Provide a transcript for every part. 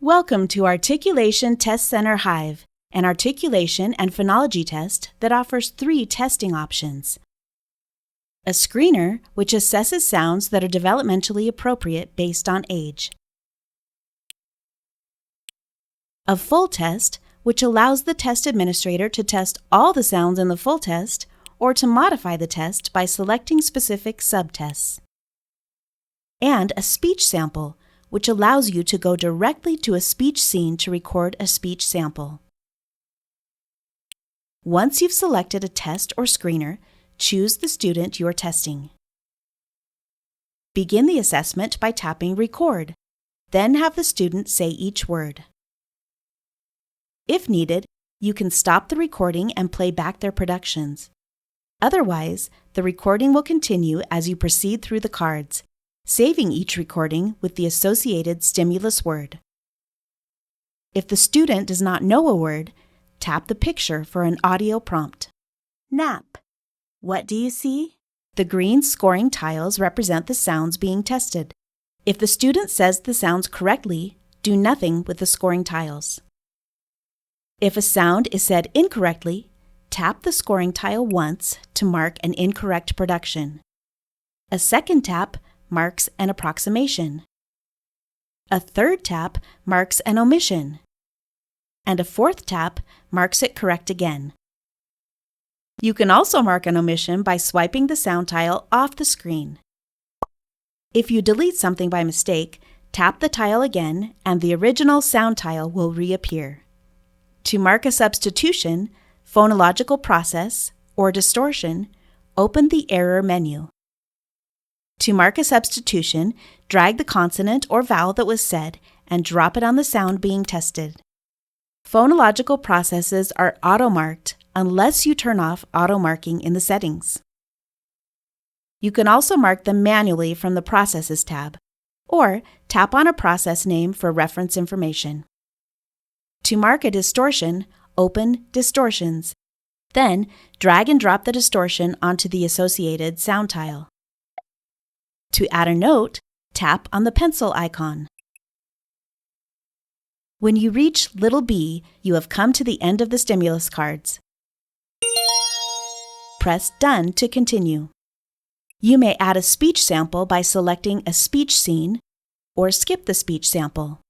Welcome to Articulation Test Center Hive, an articulation and phonology test that offers 3 testing options. A screener, which assesses sounds that are developmentally appropriate based on age. A full test, which allows the test administrator to test all the sounds in the full test or to modify the test by selecting specific subtests. And a speech sample, which allows you to go directly to a speech scene to record a speech sample. Once you've selected a test or screener, choose the student you are testing. Begin the assessment by tapping Record, then have the student say each word. If needed, you can stop the recording and play back their productions. Otherwise, the recording will continue as you proceed through the cards, saving each recording with the associated stimulus word. If the student does not know a word, tap the picture for an audio prompt. Nap. What do you see? The green scoring tiles represent the sounds being tested. If the student says the sounds correctly, do nothing with the scoring tiles. If a sound is said incorrectly, tap the scoring tile once to mark an incorrect production. A second tap marks an approximation. A third tap marks an omission. And a fourth tap marks it correct again. You can also mark an omission by swiping the sound tile off the screen. If you delete something by mistake, tap the tile again and the original sound tile will reappear. To mark a substitution, phonological process, or distortion, open the error menu. To mark a substitution, drag the consonant or vowel that was said and drop it on the sound being tested. Phonological processes are auto-marked unless you turn off auto-marking in the settings. You can also mark them manually from the Processes tab, or tap on a process name for reference information. To mark a distortion, open Distortions. Then, drag and drop the distortion onto the associated sound tile. To add a note, tap on the pencil icon. When you reach little b, you have come to the end of the stimulus cards. Press Done to continue. You may add a speech sample by selecting a speech scene or skip the speech sample.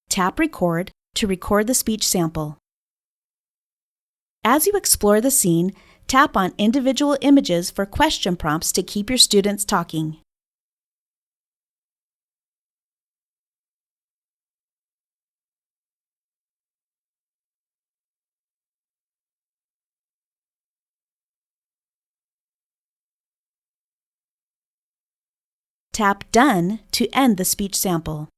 Tap Record to record the speech sample. As you explore the scene, tap on individual images for question prompts to keep your students talking. Tap Done to end the speech sample.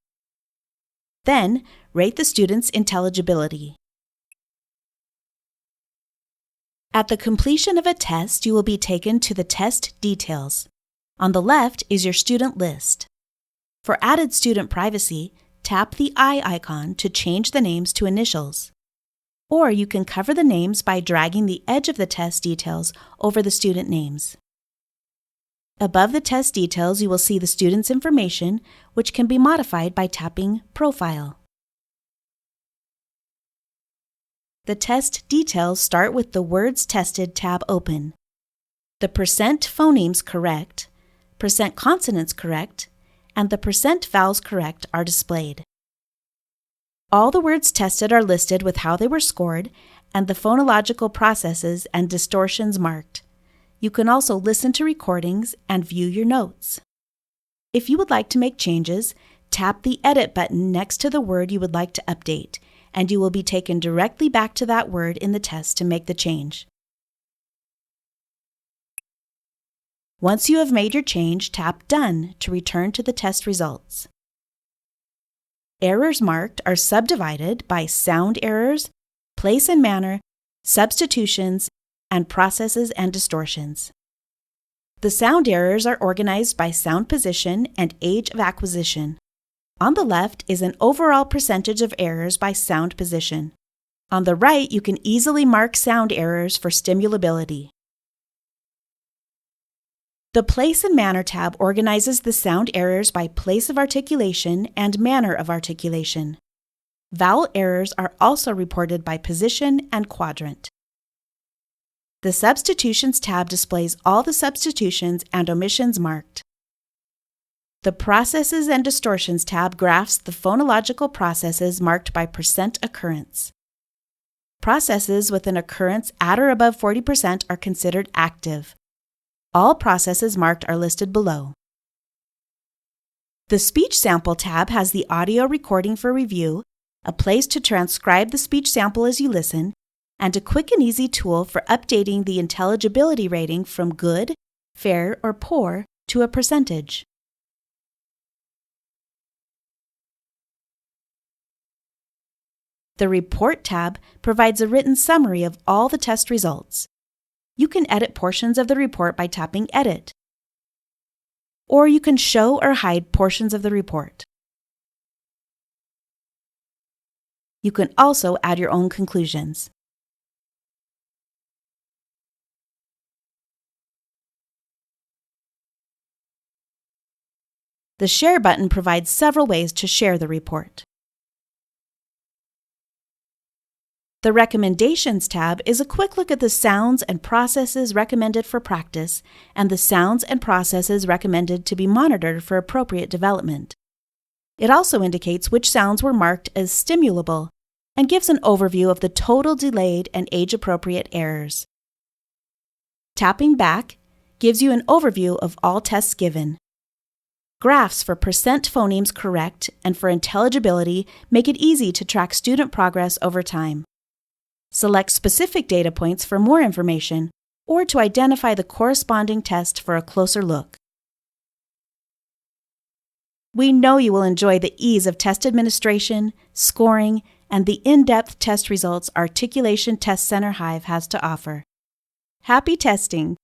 Then, rate the student's intelligibility. At the completion of a test, you will be taken to the test details. On the left is your student list. For added student privacy, tap the eye icon to change the names to initials. Or you can cover the names by dragging the edge of the test details over the student names. Above the test details, you will see the student's information, which can be modified by tapping Profile. The test details start with the Words Tested tab open. The % phonemes correct, % consonants correct, and the % vowels correct are displayed. All the words tested are listed with how they were scored and the phonological processes and distortions marked. You can also listen to recordings and view your notes. If you would like to make changes, tap the Edit button next to the word you would like to update, and you will be taken directly back to that word in the test to make the change. Once you have made your change, tap Done to return to the test results. Errors marked are subdivided by sound errors, place and manner, substitutions, and processes and distortions. The sound errors are organized by sound position and age of acquisition. On the left is an overall percentage of errors by sound position. On the right, you can easily mark sound errors for stimulability. The Place and Manner tab organizes the sound errors by place of articulation and manner of articulation. Vowel errors are also reported by position and quadrant. The Substitutions tab displays all the substitutions and omissions marked. The Processes and Distortions tab graphs the phonological processes marked by percent occurrence. Processes with an occurrence at or above 40% are considered active. All processes marked are listed below. The Speech Sample tab has the audio recording for review, a place to transcribe the speech sample as you listen, and a quick and easy tool for updating the intelligibility rating from good, fair, or poor to a percentage. The Report tab provides a written summary of all the test results. You can edit portions of the report by tapping Edit, or you can show or hide portions of the report. You can also add your own conclusions. The Share button provides several ways to share the report. The Recommendations tab is a quick look at the sounds and processes recommended for practice and the sounds and processes recommended to be monitored for appropriate development. It also indicates which sounds were marked as stimulable and gives an overview of the total delayed and age-appropriate errors. Tapping back gives you an overview of all tests given. Graphs for percent phonemes correct and for intelligibility make it easy to track student progress over time. Select specific data points for more information or to identify the corresponding test for a closer look. We know you will enjoy the ease of test administration, scoring, and the in-depth test results Articulation Test Center Hive has to offer. Happy testing!